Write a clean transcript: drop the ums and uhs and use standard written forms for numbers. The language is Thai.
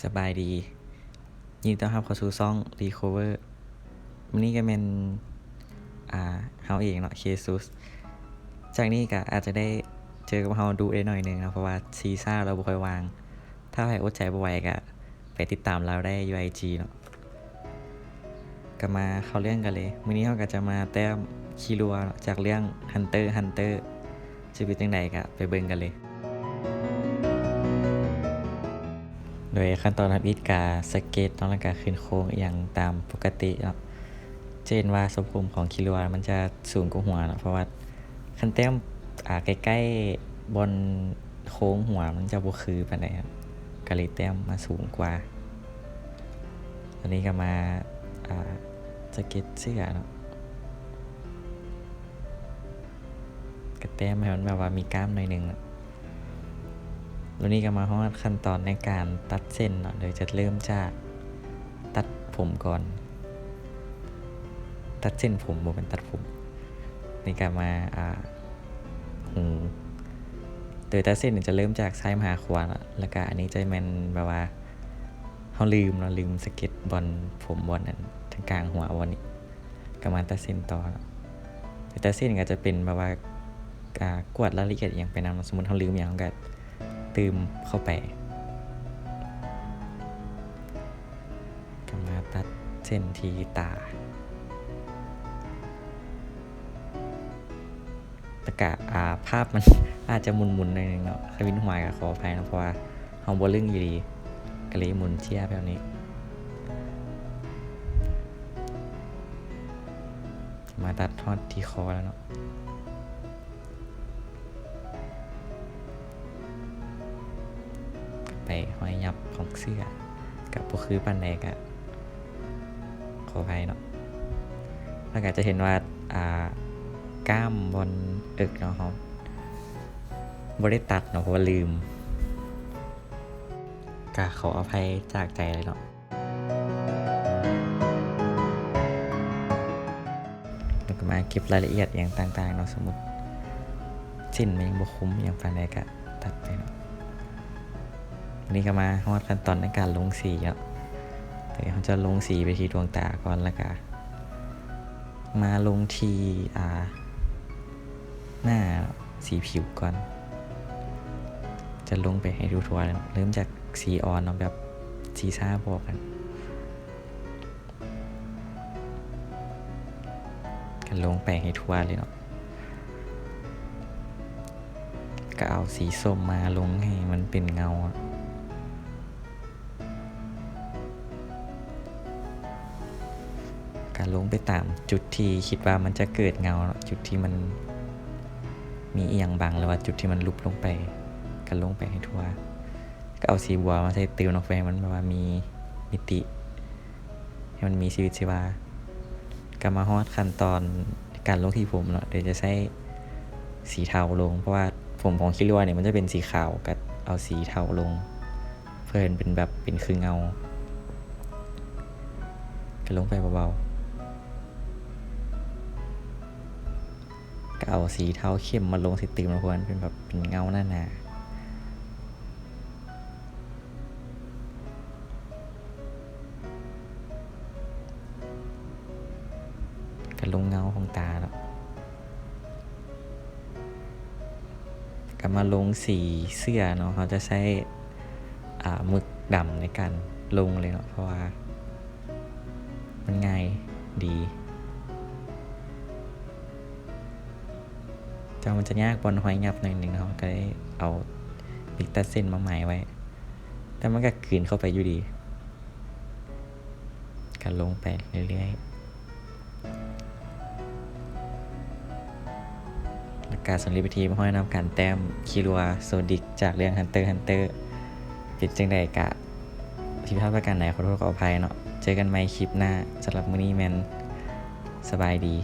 สบายดียินดีต้อนรับเข้าสู่ช่อง Recover วันนี้ก็เป็นเฮาเองเนาะเคซุสจากนี้ก็อาจจะได้เจอกับเฮาดูได้หน่อยนึงนะเพราะว่าซีซ่าเราบ่ค่อยวาง ถ้าใครอดใจบ่ไหวก็ไปติดตามเราได้อยู่ IG เนาะก็มาเข้าเรื่องกันเลยมื้อนี้เฮาก็จะมาแต้มคีรัวจากเรื่อง Hunter x Hunter จะเป็นจังไดก็ไปเบิ่งกันเลย โดยขั้นตอนการอิดกาสเก็ตต้องแล้วก็ขึ้นโค้งอย่างตามปกติเนาะเช่นว่าทรงผมของคิรัวมันจะสูงกว่าหัวเนาะเพราะว่าคันแต้มใกล้ๆบนโค้งหัวมันจะบ่คือปานใดครับก็เลยแต้มมาสูงกว่าตอนนี้ก็มาสเก็ตเสื้อเนาะก็แต้มให้มันแบบว่ามีกล้ามหน่อยนึงเนาะวันนี้ก็มาฮอดขั้นตอนในการตัดเส้นเนาะโดยจะเริ่มจากตัดผมก่อนตัดเส้นผมบ่เป็นตัดผมนี่ก็มาหูโดยตัดเส้นจะเริ่มจากซ้ายมาหาขวาแล้วก็อันนี้จะแม่นแบบว่าเฮาลืมสเก็ตบอลผมบอลนั้นทางกลางหัวบอลนี้ก็มาตัดเส้นต่อเนาะแต่ตัดเส้นก็จะเป็นแบบว่ากวดรายละเอียดอย่างไปนำสมมุติเฮาลืมอย่างก็ตืมเข้าไปก็มาตัดเส้นที่ตาแต่กะภาพมัน อาจจะหมุนๆหน่อยนึงเนาะควินหัวกับขออภัยนะเพราะว่าเฮาบ่ลึงอยู่ดีก็เลยหมุนเชียแบบนี้มาตัดทอดที่คอแล้วเนาะไปห้อยยับของเสื้อกับบ่คือปานใดก็ขออภัยเนาะแล้วก็จะเห็นว่ากล้ามบนเนาะเฮาบ่ได้ตัดเนาะเพราะว่าลืมก็ขออภัยจากใจเลยเนาะแล้วก็มาเก็บรายละเอียดอย่างต่างๆเนาะสมมุติสิ้นมันยังบ่คุ้มอย่างปานใดก็ตัดไปเนาะวันนี้ก็มาฮอดขั้นตอนในการลงสีเนาะเดี๋ยวเราจะลงสีไปที่ดวงตาก่อนแล้วก็มาลงที่หน้าสีผิวก่อนจะลงไปให้ดูทั่วเริ่มจากสีอ่อนเนาะแบบสีซ่าพอกันก็ลงไปให้ทั่วเลยเนาะก็เอาสีส้มมาลงให้มันเป็นเงาก็ลงไปตามจุดที่คิดว่ามันจะเกิดเงาจุดที่มันมีเอียงบังหรือว่าจุดที่มันลุบลงไปก็ลงไปให้ทั่วก็เอาสีบัวมาใส่ติวลงไปมันแบบว่ามีมิติให้มันมีชีวิตชีวาก็มาฮอดขั้นตอนการลงที่ผมเนาะเดี๋ยวจะใช้สีเทาลงเพราะว่าผมของคิรัวเนี่ยมันจะเป็นสีขาวก็เอาสีเทาลงเพื่อเป็นแบบเป็นคือเงาก็ลงไปเบาๆก็เอาสีเทาเข้มมาลงสีติวนะเพื่อนเป็นแบบเป็นเงาหน้าก็ลงเงาของตาแล้วก็มาลงสีเสื้อเนาะเขาจะใช้หมึกดำในการลงเลยเนาะเพราะว่ามันง่ายดีมันจะยากบนหอยยับหน่อยนึงเนาะก็ได้เอาปิกตัดเส้นมาหมายไว้แต่มันก็คืนเข้าไปอยู่ดีก็ลงไปเรื่อยๆและการสำลีพิธีมาห้อยนำการแต้มคิรัวโซดิกจากเรื่อง Hunter x Hunter เป็นจังใดกะผิดพลาดประการไหนขอโทษขออภัยเนาะเจอกันใหม่คลิปหน้าสำหรับมื้อนี้แม่นสบายดี